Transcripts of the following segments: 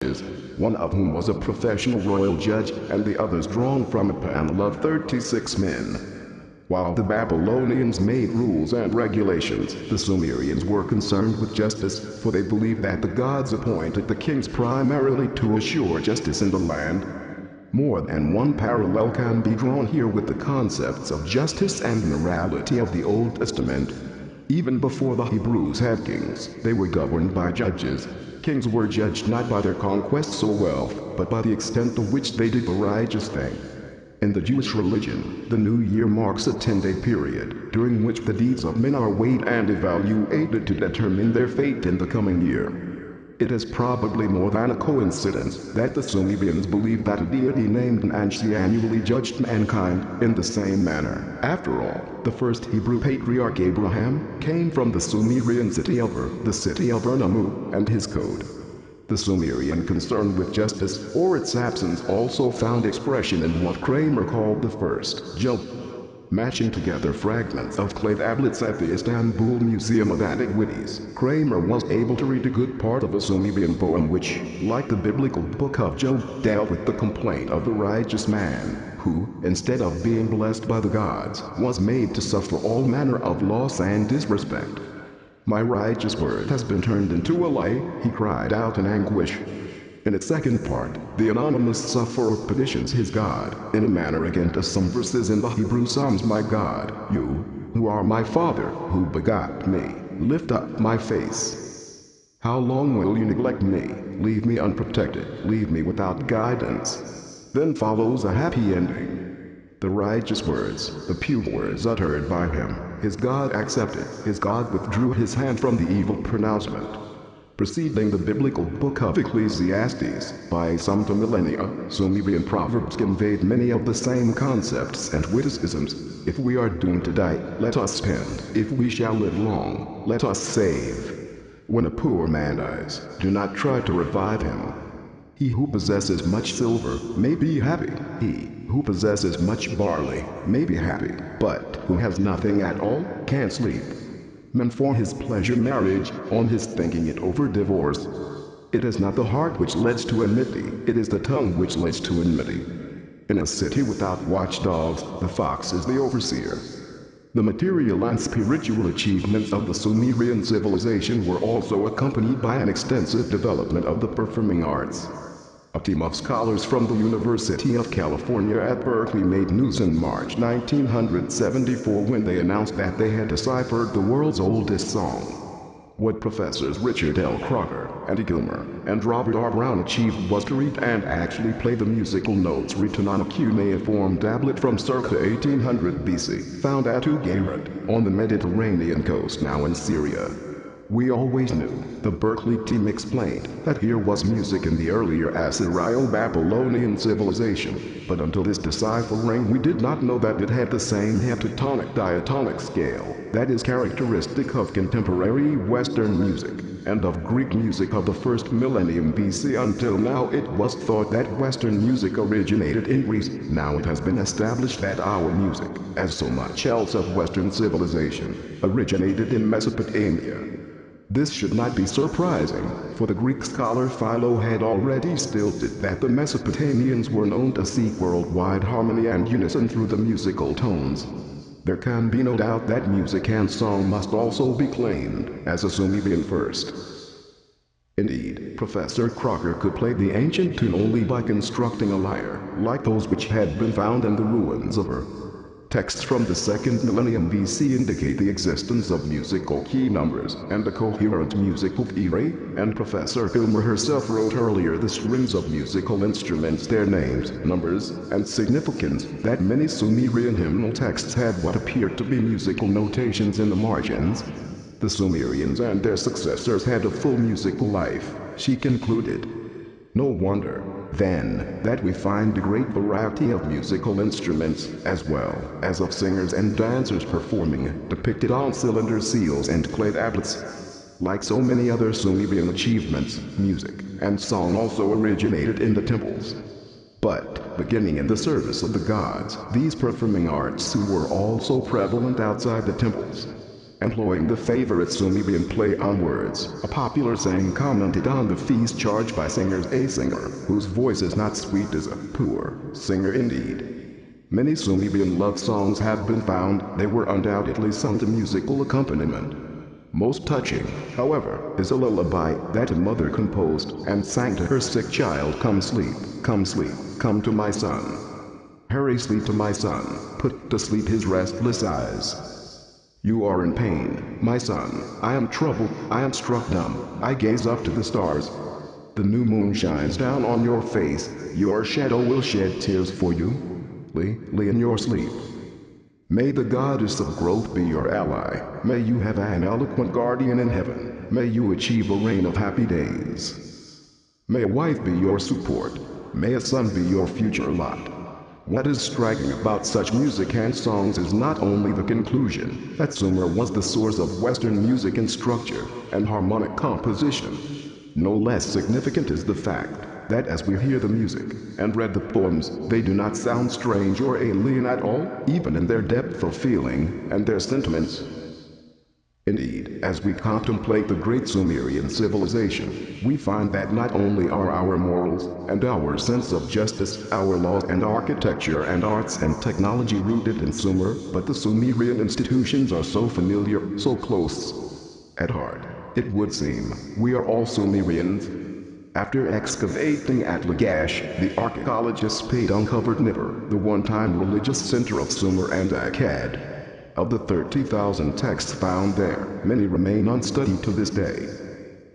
one of whom was a professional royal judge, and the others drawn from a panel of 36 men. While the Babylonians made rules and regulations, the Sumerians were concerned with justice, for they believed that the gods appointed the kings primarily to assure justice in the land. More than one parallel can be drawn here with the concepts of justice and morality of the Old Testament. Even before the Hebrews had kings, they were governed by judges. Kings were judged not by their conquests or wealth, but by the extent to which they did the righteous thing. In the Jewish religion, the new year marks a 10-day period, during which the deeds of men are weighed and evaluated to determine their fate in the coming year. It is probably more than a coincidence that the Sumerians believed that a deity named Enanshi annually judged mankind in the same manner. After all, the first Hebrew patriarch Abraham came from the Sumerian city of Ur, the city of Ur-Nammu, and his code. The Sumerian concern with justice, or its absence, also found expression in what Kramer called the first jump. Matching together fragments of clay tablets at the Istanbul Museum of Antiquities, Kramer was able to read a good part of a Sumerian poem which, like the biblical book of Job, dealt with the complaint of the righteous man, who, instead of being blessed by the gods, was made to suffer all manner of loss and disrespect. "My righteous word has been turned into a lie," he cried out in anguish. In its second part, the anonymous sufferer petitions his God, in a manner akin to some verses in the Hebrew Psalms. "My God, you, who are my Father, who begot me, lift up my face. How long will you neglect me, leave me unprotected, leave me without guidance?" Then follows a happy ending. The righteous words, the pure words uttered by him, his God accepted, his God withdrew his hand from the evil pronouncement. Preceding the biblical book of Ecclesiastes, by some millennia, Sumerian proverbs conveyed many of the same concepts and witticisms. If we are doomed to die, let us spend. If we shall live long, let us save. When a poor man dies, do not try to revive him. He who possesses much silver may be happy. He who possesses much barley may be happy, but who has nothing at all can't sleep. Man for his pleasure marriage, on his thinking it over divorce. It is not the heart which leads to enmity, it is the tongue which leads to enmity. In a city without watchdogs, the fox is the overseer. The material and spiritual achievements of the Sumerian civilization were also accompanied by an extensive development of the performing arts. A team of scholars from the University of California at Berkeley made news in March 1974 when they announced that they had deciphered the world's oldest song. What Professors Richard L. Crocker, Andy Gilmer, and Robert R. Brown achieved was to read and actually play the musical notes written on a cuneiform tablet from circa 1800 BC, found at Ugarit, on the Mediterranean coast now in Syria. We always knew, the Berkeley team explained, that here was music in the earlier Assyrio-Babylonian civilization, but until this deciphering we did not know that it had the same heptatonic diatonic scale that is characteristic of contemporary Western music, and of Greek music of the first millennium BC. Until now it was thought that Western music originated in Greece. Now it has been established that our music, as so much else of Western civilization, originated in Mesopotamia. This should not be surprising, for the Greek scholar Philo had already stated that the Mesopotamians were known to seek worldwide harmony and unison through the musical tones. There can be no doubt that music and song must also be claimed as a Sumerian first. Indeed, Professor Crocker could play the ancient tune only by constructing a lyre, like those which had been found in the ruins of Ur. Texts from the 2nd millennium BC indicate the existence of musical key numbers and a coherent musical theory, and Professor Gilmer herself wrote earlier the strings of musical instruments, their names, numbers, and significance, that many Sumerian hymnal texts had what appeared to be musical notations in the margins. The Sumerians and their successors had a full musical life, she concluded. No wonder, then, that we find a great variety of musical instruments, as well as of singers and dancers performing, depicted on cylinder seals and clay tablets. Like so many other Sumerian achievements, music and song also originated in the temples. But, beginning in the service of the gods, these performing arts were also prevalent outside the temples. Employing the favorite Sumerian play on words, a popular saying commented on the feast charged by singers, a singer whose voice is not sweet is a poor singer indeed. Many Sumerian love songs have been found. They were undoubtedly sung to musical accompaniment. Most touching, however, is a lullaby that a mother composed and sang to her sick child. Come sleep, come sleep, come to my son. Hurry, sleep to my son, put to sleep his restless eyes. You are in pain, my son. I am troubled, I am struck dumb. I gaze up to the stars. The new moon shines down on your face. Your shadow will shed tears for you. Lee in your sleep. May the goddess of growth be your ally. May you have an eloquent guardian in heaven. May you achieve a reign of happy days. May a wife be your support. May a son be your future lot. What is striking about such music and songs is not only the conclusion that Sumer was the source of Western music in structure and harmonic composition. No less significant is the fact that as we hear the music and read the poems, they do not sound strange or alien at all, even in their depth of feeling and their sentiments. Indeed, as we contemplate the great Sumerian civilization, we find that not only are our morals and our sense of justice, our laws and architecture and arts and technology rooted in Sumer, but the Sumerian institutions are so familiar, so close. At heart, it would seem, we are all Sumerians. After excavating at Lagash, the archaeologists uncovered Nibiru, the one-time religious center of Sumer and Akkad. Of the 30,000 texts found there, many remain unstudied to this day.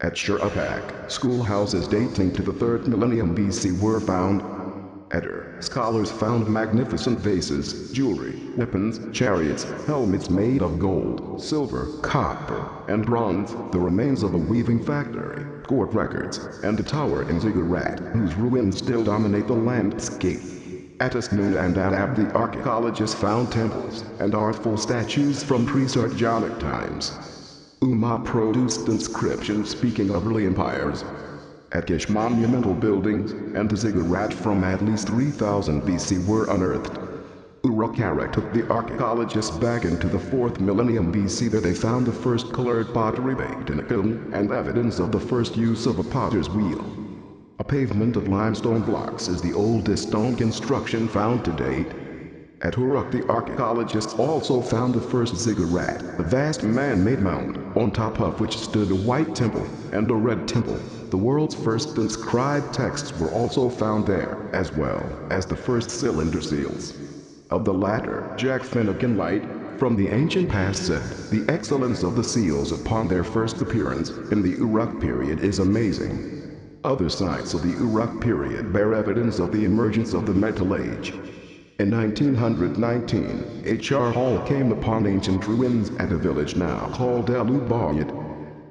At Shur-Uppak, schoolhouses dating to the 3rd millennium BC were found. At Ur, scholars found magnificent vases, jewelry, weapons, chariots, helmets made of gold, silver, copper, and bronze, the remains of a weaving factory, court records, and a tower in Ziggurat, whose ruins still dominate the landscape. At Asnun and Adab, the archaeologists found temples and artful statues from pre-Sargonic times. Umma produced inscriptions speaking of early empires. At Gish, monumental buildings and the Ziggurat from at least 3000 BC were unearthed. Uruk-Harak took the archaeologists back into the 4th millennium BC. There they found the first colored pottery baked in a kiln and evidence of the first use of a potter's wheel. A pavement of limestone blocks is the oldest stone construction found to date. At Uruk, the archaeologists also found the first ziggurat, a vast man-made mound, on top of which stood a white temple and a red temple. The world's first inscribed texts were also found there, as well as the first cylinder seals. Of the latter, Jack Finnegan Light, from the ancient past said, the excellence of the seals upon their first appearance in the Uruk period is amazing. Other sites of the Uruk period bear evidence of the emergence of the Metal Age. In 1919, H.R. Hall came upon ancient ruins at a village now called Elubayat.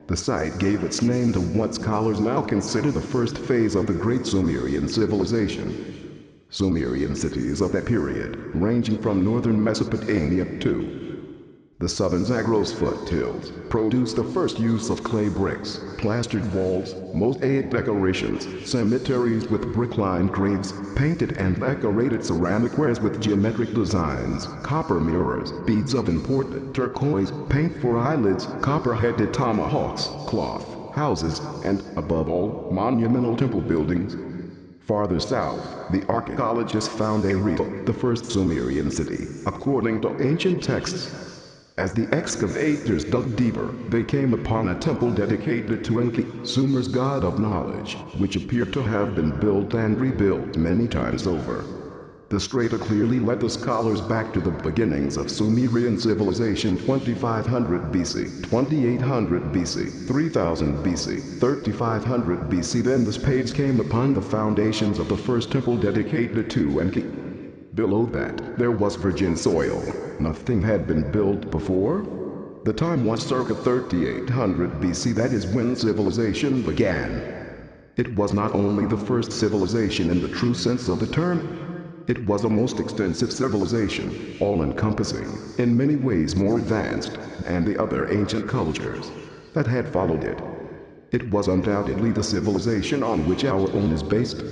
The site gave its name to what scholars now consider the first phase of the Great Sumerian civilization. Sumerian cities of that period, ranging from northern Mesopotamia to the southern Zagros foothills, produced the first use of clay bricks, plastered walls, mosaic decorations, cemeteries with brick-lined graves, painted and decorated ceramic wares with geometric designs, copper mirrors, beads of imported turquoise, paint for eyelids, copper-headed tomahawks, cloth, houses, and, above all, monumental temple buildings. Farther south, the archaeologists found Eridu, the first Sumerian city, according to ancient texts. As the excavators dug deeper, they came upon a temple dedicated to Enki, Sumer's god of knowledge, which appeared to have been built and rebuilt many times over. The strata clearly led the scholars back to the beginnings of Sumerian civilization: 2500 BC, 2800 BC, 3000 BC, 3500 BC. Then this page came upon the foundations of the first temple dedicated to Enki. Below that, there was virgin soil. Nothing had been built before. The time was circa 3800 BC. That is when civilization began. It was not only the first civilization in the true sense of the term. It was a most extensive civilization, all-encompassing, in many ways more advanced than the other ancient cultures that had followed it. It was undoubtedly the civilization on which our own is based.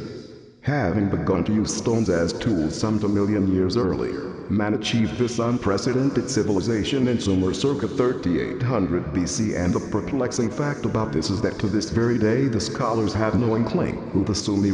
Having begun to use stones as tools some 2 million years earlier, man achieved this unprecedented civilization in Sumer circa 3800 BC, and the perplexing fact about this is that to this very day the scholars have no inkling who the Sumerians